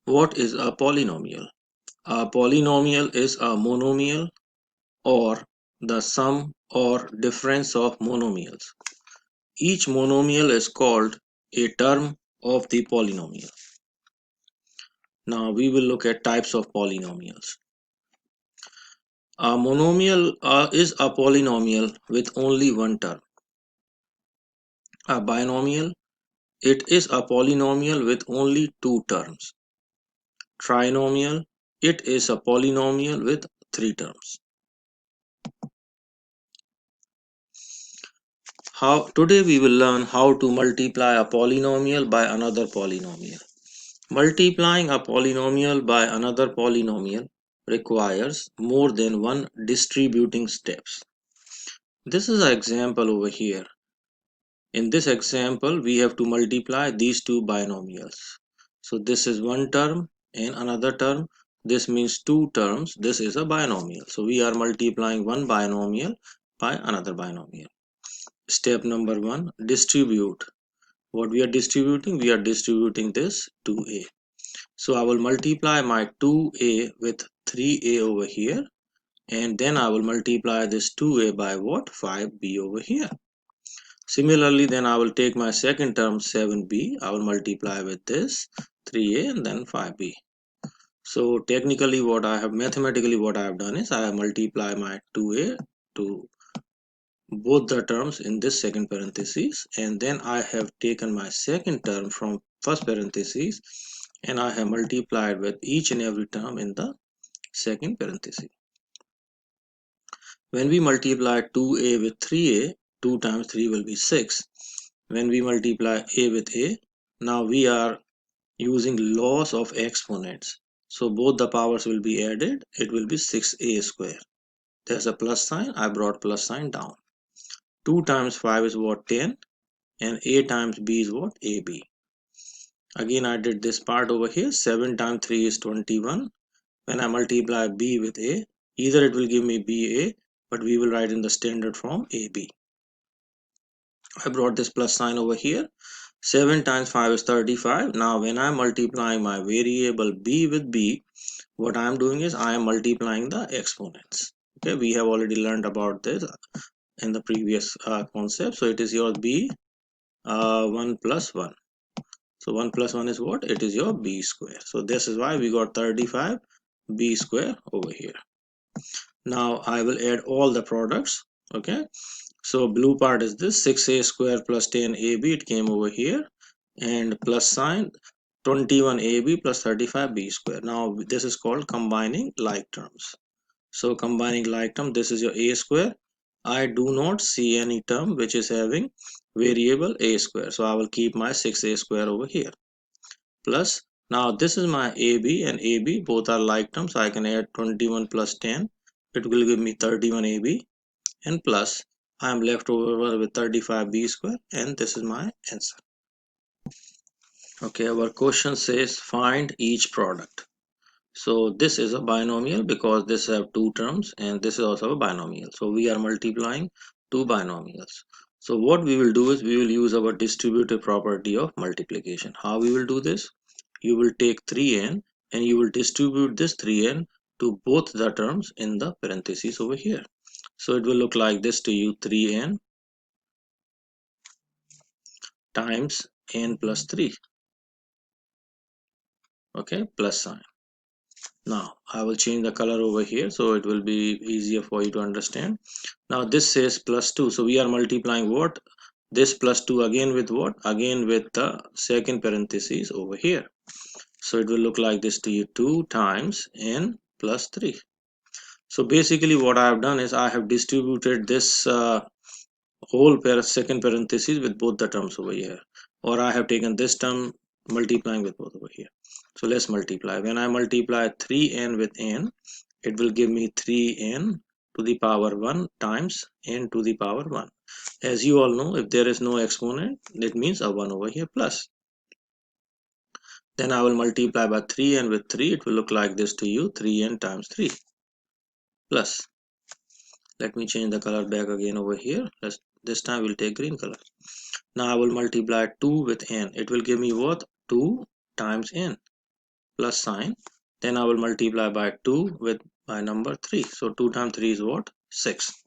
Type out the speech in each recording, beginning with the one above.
What is a polynomial? A polynomial is a monomial or the sum or difference of monomials. Each monomial is called a term of the polynomial. Now we will look at types of polynomials. A monomial is a polynomial with only one term. A binomial, it is a polynomial with only two terms. Trinomial, it is a polynomial with three terms. Today we will learn how to multiply a polynomial by another polynomial. Multiplying a polynomial by another polynomial requires more than one distributing steps. This is an example over here. In this example, we have to multiply these two binomials. So this is one term and another term. This means two terms. This is a binomial. So we are multiplying one binomial by another binomial. Step number one, distribute. What we are distributing? We are distributing this 2a. So I will multiply my 2a with 3a over here, and then I will multiply this 2a by what? 5b over here. Similarly, then I will take my second term 7b. I will multiply with this 3a and then 5b. So technically mathematically what I have done is I have multiplied my 2a to both the terms in this second parenthesis, and then I have taken my second term from first parenthesis and I have multiplied with each and every term in the second parenthesis. When we multiply 2a with 3a, 2 times 3 will be 6. When we multiply a with a, now we are using laws of exponents. So both the powers will be added. It will be 6a square. There's a plus sign. I brought plus sign down. 2 times 5 is what? 10. And a times b is what? ab. Again I did this part over here. 7 times 3 is 21. When I multiply b with a, either it will give me ba, but we will write in the standard form ab. I brought this plus sign over here. 7 times 5 is 35. Now when I am multiplying my variable b with b, what I am doing is I am multiplying the exponents. Okay, we have already learned about this in the previous concept. So it is your b 1 plus 1. So 1 plus 1 is what? It is your b square. So this is why we got 35 b square over here. Now I will add all the products. Okay, so blue part is this 6a square plus 10ab. It came over here, and plus sign 21ab plus 35b square. Now this is called combining like terms. So combining like term, this is your a square. I do not see any term which is having variable a square, so I will keep my 6a square over here. Plus, now this is my AB, and AB both are like terms, so I can add 21 plus 10. It will give me 31 AB, and plus I am left over with 35 B square, and this is my answer. Okay, our question says find each product. So this is a binomial because this have two terms, and this is also a binomial. So we are multiplying two binomials. So what we will do is we will use our distributive property of multiplication. How we will do this? You will take 3n and you will distribute this 3n to both the terms in the parentheses over here. So it will look like this to you: 3n times n plus 3. Okay, plus sign. Now I will change the color over here so it will be easier for you to understand. Now this says plus 2, so we are multiplying what? This plus 2 again with what? Again with the second parenthesis over here. So it will look like this to you: 2 times n plus 3. So basically what I have done is I have distributed this whole second parenthesis with both the terms over here, or I have taken this term multiplying with both over here. So let's multiply. When I multiply 3n with n, it will give me 3n to the power 1 times n to the power 1. As you all know, if there is no exponent, that means a 1 over here plus. Then I will multiply by 3n with 3. It will look like this to you: 3n times 3 plus. Let me change the color back again over here. This time we'll take green color. Now I will multiply 2 with n. It will give me what? 2 times n. plus sign. Then I will multiply by 2 with my number 3. So 2 times 3 is what? 6.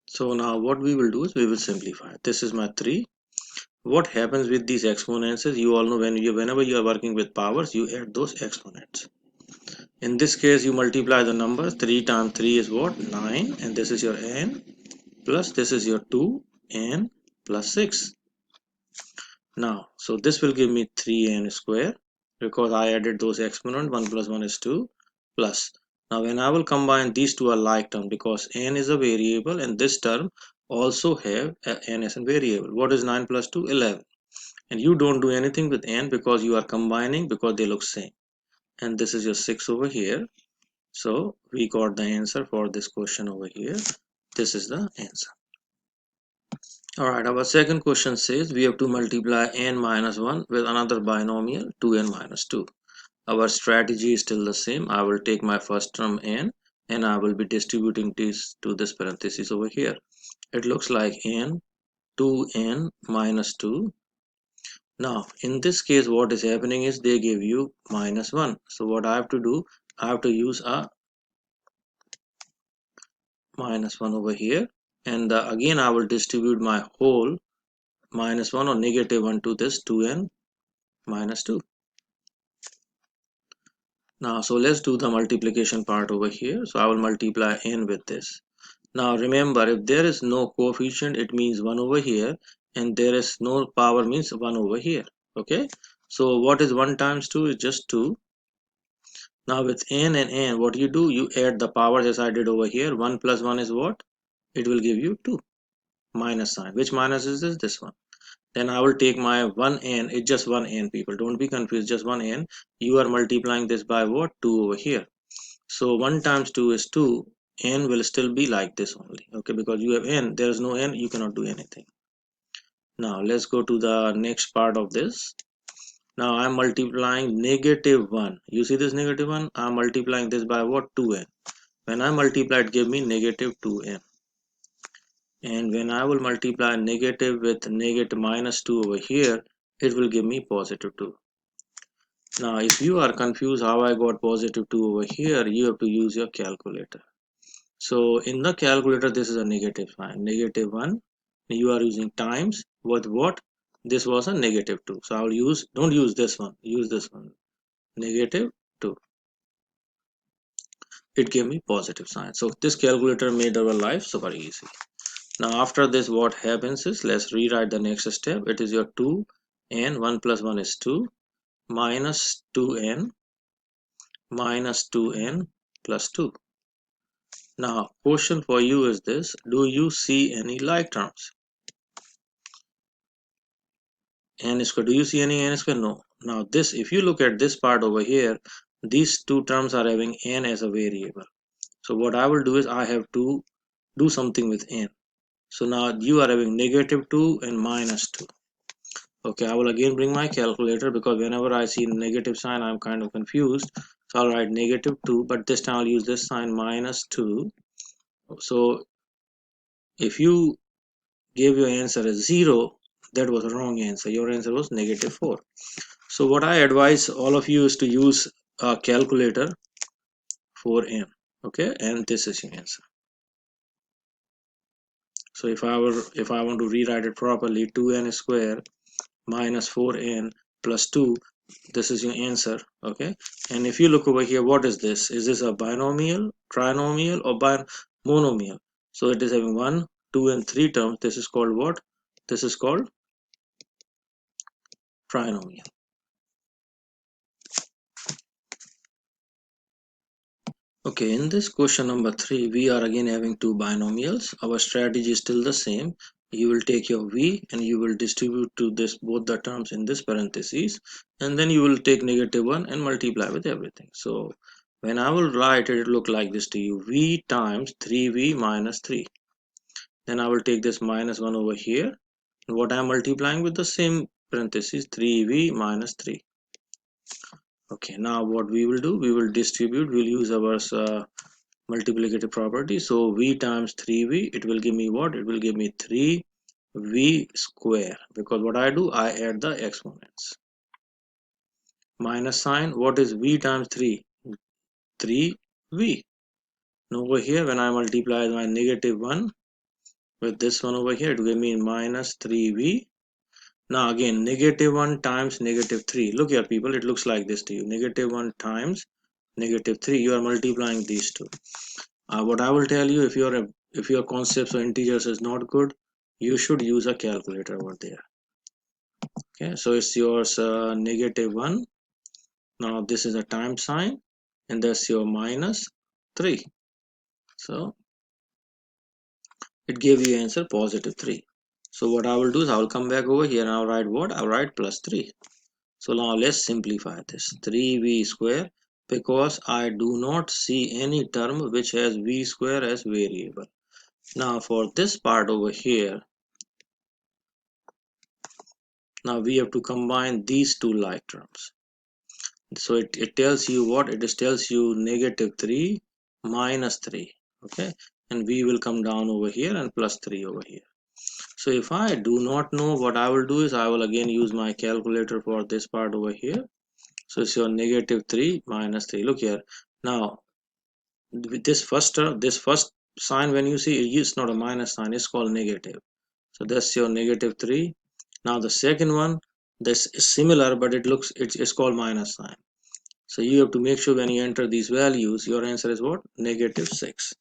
So now what we will do is we will simplify. This is my 3. What happens with these exponents is, you all know, whenever you are working with powers, you add those exponents. In this case, you multiply the numbers. 3 times 3 is what? 9. And this is your n. Plus this is your 2n plus 6. Now, so this will give me 3n square, because I added those exponents. 1 plus 1 is 2 plus. Now when I will combine these two are like term, because n is a variable and this term also have n as a variable. What is 9 plus 2? 11. And you don't do anything with n because you are combining, because they look same. And this is your 6 over here. So we got the answer for this question over here. This is the answer. Alright, our second question says we have to multiply n minus 1 with another binomial 2n minus 2. Our strategy is still the same. I will take my first term n and I will be distributing this to this parenthesis over here. It looks like n 2n minus 2. Now in this case what is happening is they give you minus 1. So what I have to do, I have to use a minus 1 over here, and again I will distribute my whole minus 1 or negative 1 to this 2n minus 2. Now so let's do the multiplication part over here. So I will multiply n with this. Now remember, if there is no coefficient, it means 1 over here, and there is no power means 1 over here. Okay, so what is 1 times 2 is just 2. Now with n and n, what you do, you add the powers as I did over here. 1 plus 1 is what? It will give you 2. Minus sign. Which minus is this? This one. Then I will take my 1n. It's just 1n, people. Don't be confused. Just 1n. You are multiplying this by what? 2 over here. So 1 times 2 is 2. N will still be like this only. Okay, because you have n. There is no n. You cannot do anything. Now let's go to the next part of this. Now I'm multiplying negative 1. You see this negative 1? I'm multiplying this by what? 2n. When I multiply, it give me negative 2n. And when I will multiply negative with negative minus 2 over here, it will give me positive 2. Now if you are confused how I got positive 2 over here, you have to use your calculator. So in the calculator, this is a negative sign, negative 1. You are using times with what? This was a negative 2. So I will use, don't use this one, use this one, negative 2. It gave me positive sign. So this calculator made our life super easy. Now after this, what happens is, let's rewrite the next step. It is your 2 and 1 plus 1 is 2 minus 2n minus 2n plus 2. Now question for you is this: do you see any like terms? N square, do you see any n square? No. Now this, if you look at this part over here, these two terms are having n as a variable. So what I will do is I have to do something with n. So now you are having negative 2 and minus 2. Okay, I will again bring my calculator, because whenever I see negative sign, I'm kind of confused. So I'll write negative 2, but this time I'll use this sign minus 2. So if you gave your answer as 0, that was a wrong answer. Your answer was negative 4. So what I advise all of you is to use a calculator for n. Okay, and this is your answer. So if I want to rewrite it properly, 2n square minus 4n plus 2, this is your answer. Okay, and if you look over here, what is this? Is this a binomial, trinomial, or monomial? So it is having 1, 2 and 3 terms. This is called what? This is called trinomial. Okay, in this question number 3, we are again having two binomials. Our strategy is still the same. You will take your v and you will distribute to this both the terms in this parentheses, and then you will take negative 1 and multiply with everything. So when I will write it, it look like this to you: v times 3v minus 3. Then I will take this minus 1 over here, and what I am multiplying with the same parentheses, 3v minus 3. Okay, now what we will do, we will distribute, we'll use our multiplicative property. So v times 3v, it will give me what? It will give me 3 v square, because what I do, I add the exponents. Minus sign, what is v times 3? 3v. Now over here, when I multiply my negative 1 with this one over here, it will give me minus 3v. Now again, negative 1 times negative 3. Look here people, it looks like this to you. Negative 1 times negative 3. You are multiplying these two. What I will tell you, if your concepts or integers is not good, you should use a calculator over there. Okay, so it's yours negative 1. Now this is a time sign, and that's your minus 3. So it gave you answer positive 3. So what I will do is I will come back over here and I'll write what? I'll write plus 3. So now let's simplify this. 3v square, because I do not see any term which has v square as variable. Now for this part over here, now we have to combine these two like terms. So it tells you what? It just tells you negative 3 minus 3. Okay, and we will come down over here and plus 3 over here. So if I do not know, what I will do is I will again use my calculator for this part over here. So it's your negative 3 minus 3. Look here. Now with this first sign, when you see it's not a minus sign, it's called negative. So that's your negative 3. Now the second one, this is similar, but it's called minus sign. So you have to make sure when you enter these values, your answer is what? Negative 6.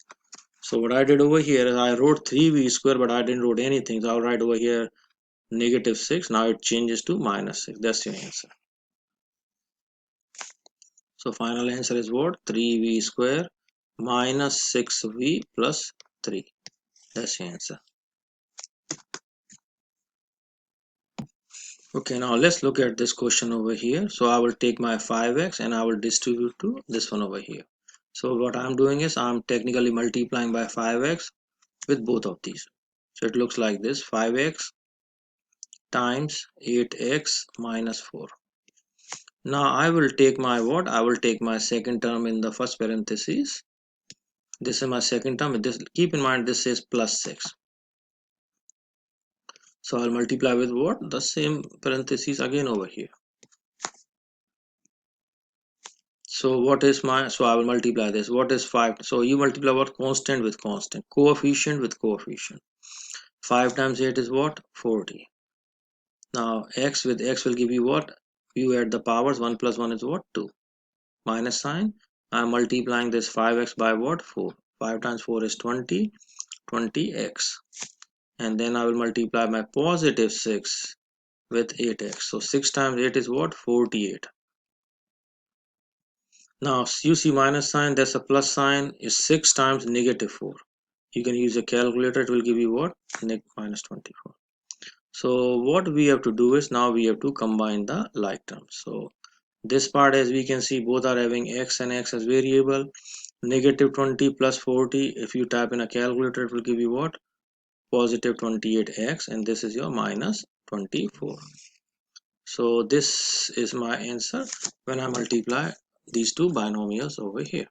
So what I did over here is I wrote 3v square, but I didn't wrote anything. So I'll write over here negative 6. Now it changes to minus 6. That's your answer. So final answer is what? 3v square minus 6v plus 3. That's the answer. Okay, now let's look at this question over here. So I will take my 5x and I will distribute to this one over here. So what I'm doing is I'm technically multiplying by 5x with both of these. So it looks like this: 5x times 8x minus 4. Now I will take my what? I will take my second term in the first parenthesis. This is my second term. This, keep in mind, this is plus 6. So I'll multiply with what? The same parentheses again over here. So what is my, so I will multiply this. What is 5? So you multiply what? Constant with constant, coefficient with coefficient. 5 times 8 is what? 40. Now x with x will give you what? You add the powers. 1 plus 1 is what? 2. Minus sign. I'm multiplying this 5x by what? 4. 5 times 4 is 20. 20x. And then I will multiply my positive 6 with 8x. So 6 times 8 is what? 48. Now you see minus sign, that's a plus sign, is 6 times negative 4. You can use a calculator, it will give you what? Minus 24. So what we have to do is now we have to combine the like terms. So this part, as we can see, both are having x and x as variable. Negative 20 plus 40, if you type in a calculator, it will give you what? Positive 28x, and this is your minus 24. So this is my answer when I multiply these two binomials over here.